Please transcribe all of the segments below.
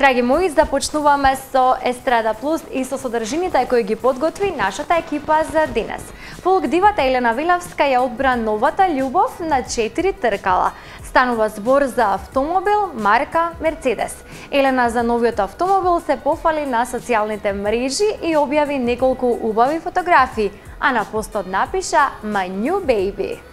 Драги мои, започнуваме со Естрада Плюс и со содржините кои ги подготви нашата екипа за денес. Фолк дивата Елена Вилавска ја одбра новата љубов на 4 тркала. Станува збор за автомобил марка Мерцедес. Елена за новиот автомобил се пофали на социјалните мрежи и објави неколку убави фотографии, а на постот напиша "My new baby".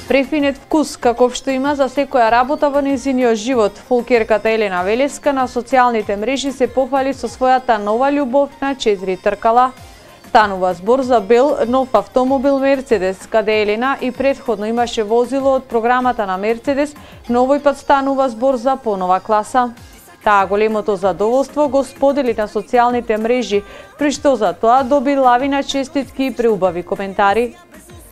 Префинет вкус, каков што има за секоја работа во нејзиниот живот, фолкерката Елена Вилавска на социјалните мрежи се пофали со својата нова љубов на 4 тркала. Станува збор за бел нов автомобил Мерцедес, каде Елена и претходно имаше возило од програмата на Мерцедес, но овој пат станува збор за понова класа. Таа големото задоволство го сподели на социјалните мрежи, при што за тоа доби лавина честитки и преубави коментари.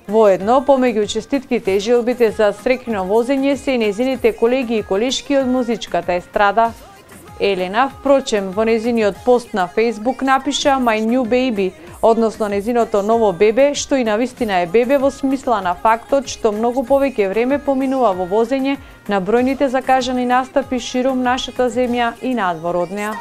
Воедно, помеѓу честитките и желбите за среќно возење се и нејзините колеги и колешки од музичката естрада. Елена, впрочем, во нејзиниот пост на Facebook напиша "My new baby", односно нејзиното ново бебе, што и навистина е бебе во смисла на фактот што многу повеќе време поминува во возење на бројните закажани настапи широм нашата земја и надвор од неа.